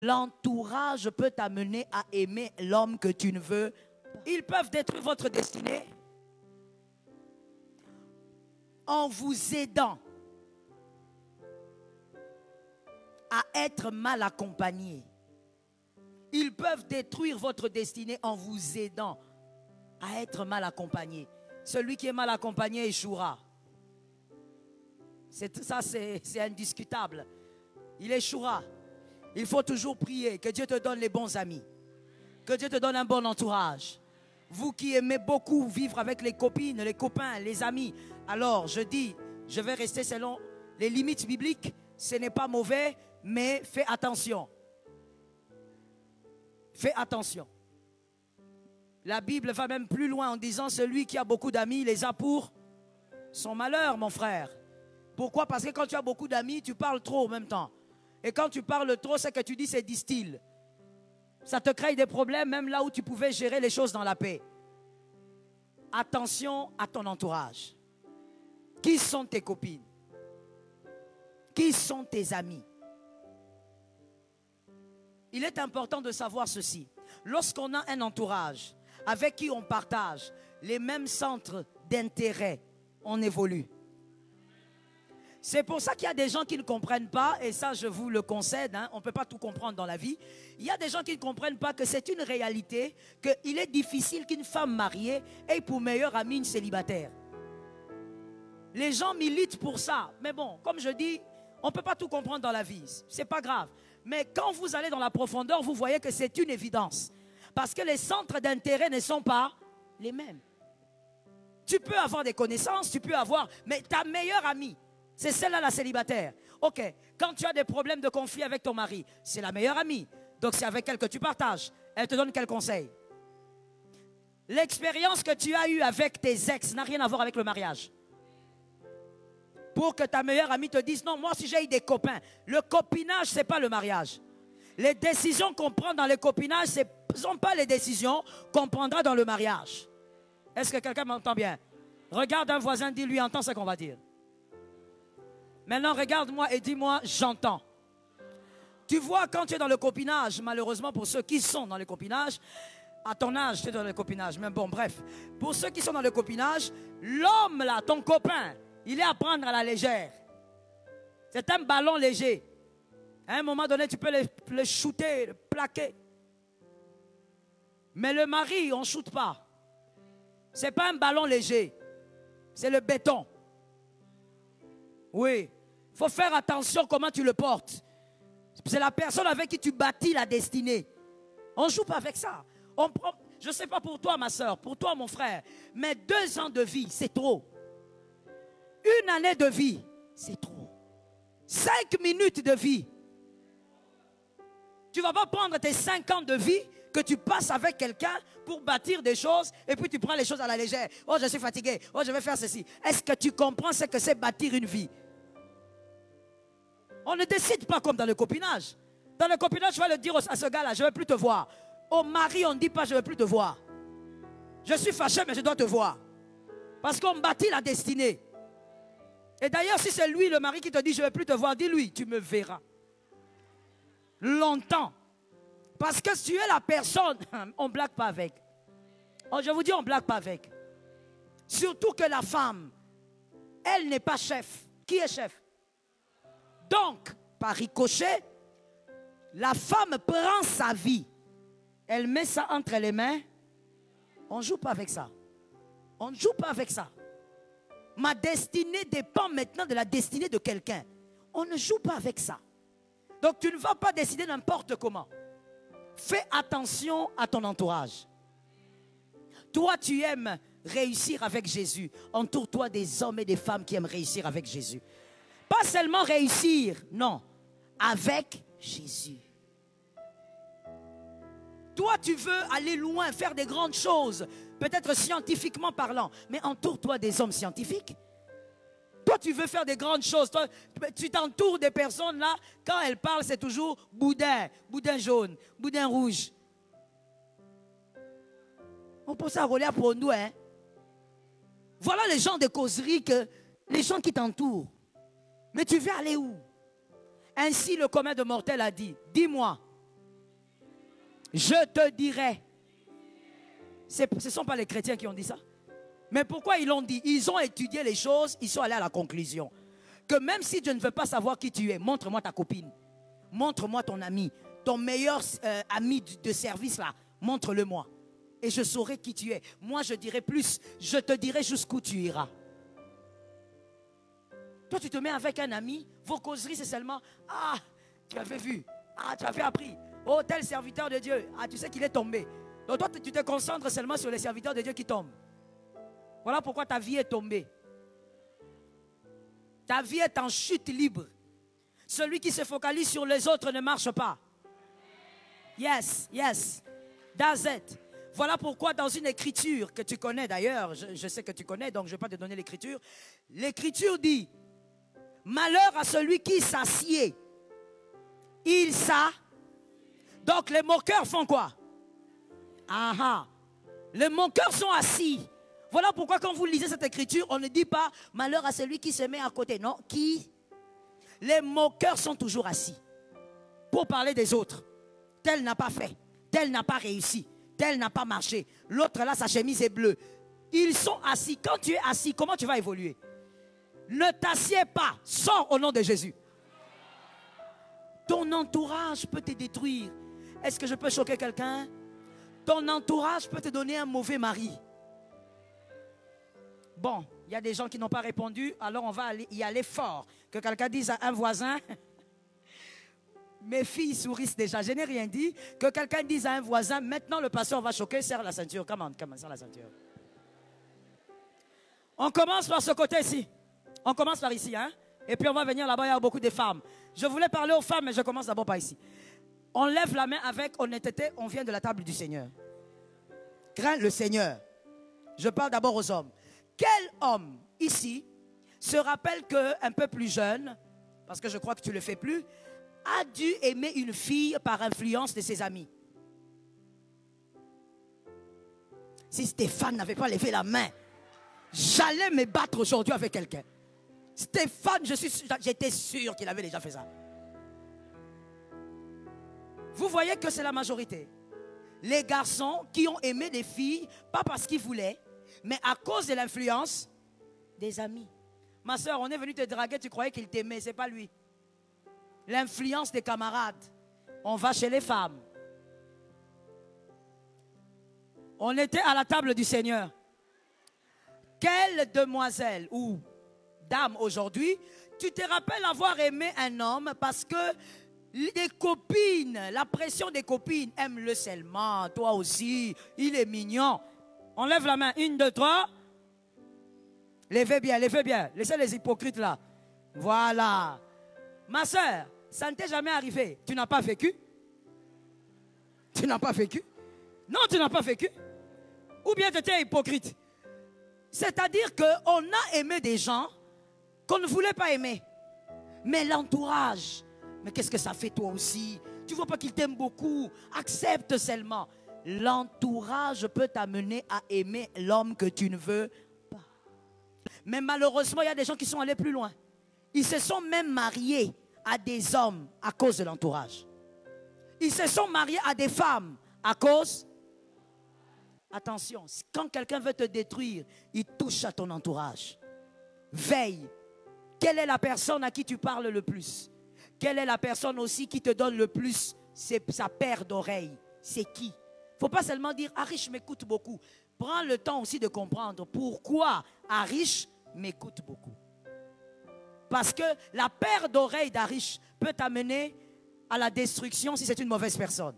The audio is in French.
L'entourage peut t'amener à aimer l'homme que tu ne veux. Ils peuvent détruire votre destinée en vous aidant à être mal accompagné. Ils peuvent détruire votre destinée en vous aidant à être mal accompagné. Celui qui est mal accompagné échouera. Ça, c'est indiscutable. Il échouera. Il faut toujours prier que Dieu te donne les bons amis. Que Dieu te donne un bon entourage. Vous qui aimez beaucoup vivre avec les copines, les copains, les amis. Alors, je dis, je vais rester selon les limites bibliques. Ce n'est pas mauvais, mais fais attention. Fais attention. La Bible va même plus loin en disant, celui qui a beaucoup d'amis les a pour son malheur, mon frère. Pourquoi? Parce que quand tu as beaucoup d'amis, tu parles trop en même temps. Et quand tu parles trop, c'est que tu dis c'est distille. Ça te crée des problèmes même là où tu pouvais gérer les choses dans la paix. Attention à ton entourage. Qui sont tes copines? Qui sont tes amis? Il est important de savoir ceci. Lorsqu'on a un entourage avec qui on partage les mêmes centres d'intérêt, on évolue. C'est pour ça qu'il y a des gens qui ne comprennent pas, et ça je vous le concède, on ne peut pas tout comprendre dans la vie. Il y a des gens qui ne comprennent pas que c'est une réalité, qu'il est difficile qu'une femme mariée ait pour meilleure amie une célibataire. Les gens militent pour ça, mais bon, comme je dis, on ne peut pas tout comprendre dans la vie, c'est pas grave. Mais quand vous allez dans la profondeur, vous voyez que c'est une évidence. Parce que les centres d'intérêt ne sont pas les mêmes. Tu peux avoir des connaissances, tu peux avoir, mais ta meilleure amie, c'est celle-là la célibataire. Ok, quand tu as des problèmes de conflit avec ton mari, c'est la meilleure amie. Donc c'est avec elle que tu partages. Elle te donne quel conseil? L'expérience que tu as eue avec tes ex n'a rien à voir avec le mariage. Pour que ta meilleure amie te dise, non, moi si j'ai eu des copains, le copinage, ce n'est pas le mariage. Les décisions qu'on prend dans le copinage, ce ne sont pas les décisions qu'on prendra dans le mariage. Est-ce que quelqu'un m'entend bien? Regarde un voisin, dis-lui, entends ce qu'on va dire. Maintenant, regarde-moi et dis-moi, j'entends. Tu vois, quand tu es dans le copinage, malheureusement pour ceux qui sont dans le copinage, à ton âge, tu es dans le copinage, mais bon, bref. Pour ceux qui sont dans le copinage, l'homme là, ton copain, il est à prendre à la légère. C'est un ballon léger. À un moment donné, tu peux le shooter, le plaquer. Mais le mari, on ne shoot pas. Ce n'est pas un ballon léger. C'est le béton. Oui. Il faut faire attention comment tu le portes. C'est la personne avec qui tu bâtis la destinée. On ne joue pas avec ça. Je ne sais pas pour toi, ma soeur, pour toi, mon frère, mais 2 ans de vie, c'est trop. 1 année de vie, c'est trop. 5 minutes de vie. Tu ne vas pas prendre tes 5 ans de vie que tu passes avec quelqu'un pour bâtir des choses et puis tu prends les choses à la légère. Oh, je suis fatigué. Oh, je vais faire ceci. Est-ce que tu comprends ce que c'est bâtir une vie? On ne décide pas comme dans le copinage. Dans le copinage, tu vas le dire à ce gars-là, je ne veux plus te voir. Au mari, on ne dit pas, je ne veux plus te voir. Je suis fâché, mais je dois te voir. Parce qu'on bâtit la destinée. Et d'ailleurs, si c'est lui, le mari, qui te dit, je ne veux plus te voir, dis-lui, tu me verras. Longtemps. Parce que si tu es la personne, on ne blague pas avec. Oh, je vous dis, on ne blague pas avec. Surtout que la femme, elle n'est pas chef. Qui est chef? Donc, par ricochet, la femme prend sa vie. Elle met ça entre les mains. On ne joue pas avec ça. On ne joue pas avec ça. Ma destinée dépend maintenant de la destinée de quelqu'un. On ne joue pas avec ça. Donc, tu ne vas pas décider n'importe comment. Fais attention à ton entourage. Toi, tu aimes réussir avec Jésus. Entoure-toi des hommes et des femmes qui aiment réussir avec Jésus. Pas seulement réussir, non, avec Jésus. Toi, tu veux aller loin, faire des grandes choses, peut-être scientifiquement parlant, mais entoure-toi des hommes scientifiques. Toi, tu veux faire des grandes choses. Toi, tu t'entoures des personnes là, quand elles parlent, c'est toujours boudin, boudin jaune, boudin rouge. On peut s'enrôler pour nous, hein. Voilà les gens de causerie, les gens qui t'entourent. Mais tu veux aller où? Ainsi le commun de mortel a dit, dis-moi, Je te dirai. Ce ne sont pas les chrétiens qui ont dit ça. Mais pourquoi ils l'ont dit? Ils ont étudié les choses, ils sont allés à la conclusion que même si je ne veux pas savoir qui tu es, montre-moi ta copine, montre-moi ton ami, ton meilleur ami de service là, montre-le-moi. Et je saurai qui tu es. Moi je dirai plus, je te dirai jusqu'où tu iras. Toi tu te mets avec un ami, vos causeries c'est seulement, ah, tu avais vu, ah, tu avais appris, oh tel serviteur de Dieu, ah tu sais qu'il est tombé. Donc toi tu te concentres seulement sur les serviteurs de Dieu qui tombent. Voilà pourquoi ta vie est tombée. Ta vie est en chute libre. Celui qui se focalise sur les autres ne marche pas. Yes, yes. That's it. Voilà pourquoi dans une écriture que tu connais d'ailleurs, je sais que tu connais, donc je ne vais pas te donner l'écriture. L'écriture dit, malheur à celui qui s'assied. Il ça. Donc les moqueurs font quoi? Ah, les moqueurs sont assis. Voilà pourquoi quand vous lisez cette écriture, on ne dit pas malheur à celui qui se met à côté. Non, qui? Les moqueurs sont toujours assis pour parler des autres. Tel n'a pas fait, tel n'a pas réussi, tel n'a pas marché. L'autre là, sa chemise est bleue. Ils sont assis. Quand tu es assis, comment tu vas évoluer? Ne t'assieds pas, sors au nom de Jésus. Ton entourage peut te détruire. Est-ce que je peux choquer quelqu'un? Ton entourage peut te donner un mauvais mari. Bon, il y a des gens qui n'ont pas répondu, alors on va y aller fort. Que quelqu'un dise à un voisin, mes filles sourissent déjà, je n'ai rien dit. Que quelqu'un dise à un voisin, maintenant le pasteur va choquer, serre la ceinture. Comment, serre la ceinture. On commence par ce côté-ci. On commence par ici, hein. Et puis on va venir là-bas, il y a beaucoup de femmes. Je voulais parler aux femmes, mais je commence d'abord par ici. On lève la main avec honnêteté, on vient de la table du Seigneur. Crains le Seigneur. Je parle d'abord aux hommes. Quel homme ici se rappelle qu'un peu plus jeune, parce que je crois que tu ne le fais plus, a dû aimer une fille par influence de ses amis? Si Stéphane n'avait pas levé la main, j'allais me battre aujourd'hui avec quelqu'un. Stéphane, j'étais sûr qu'il avait déjà fait ça. Vous voyez que c'est la majorité. Les garçons qui ont aimé des filles, pas parce qu'ils voulaient, mais à cause de l'influence des amis. Ma soeur, on est venu te draguer, tu croyais qu'il t'aimait, ce n'est pas lui. L'influence des camarades. On va chez les femmes. On était à la table du Seigneur. Quelle demoiselle ou dame aujourd'hui, tu te rappelles avoir aimé un homme parce que les copines, la pression des copines, aiment le seulement, toi aussi, il est mignon. On lève la main, 1, 2, 3. Levez bien, laissez les hypocrites là. Voilà. Ma soeur, ça ne t'est jamais arrivé. Tu n'as pas vécu? Tu n'as pas vécu? Non, tu n'as pas vécu. Ou bien tu étais hypocrite. C'est-à-dire qu'on a aimé des gens qu'on ne voulait pas aimer. Mais l'entourage, mais qu'est-ce que ça fait toi aussi? Tu ne vois pas qu'il t'aime beaucoup? Accepte seulement. L'entourage peut t'amener à aimer l'homme que tu ne veux pas. Mais malheureusement, il y a des gens qui sont allés plus loin. Ils se sont même mariés à des hommes à cause de l'entourage. Ils se sont mariés à des femmes à cause... Attention, quand quelqu'un veut te détruire, il touche à ton entourage. Veille. Quelle est la personne à qui tu parles le plus? Quelle est la personne aussi qui te donne le plus sa paire d'oreilles? C'est qui? Il ne faut pas seulement dire Arish m'écoute beaucoup. Prends le temps aussi de comprendre pourquoi Arish m'écoute beaucoup. Parce que la paire d'oreilles d'Arish peut t'amener à la destruction si c'est une mauvaise personne.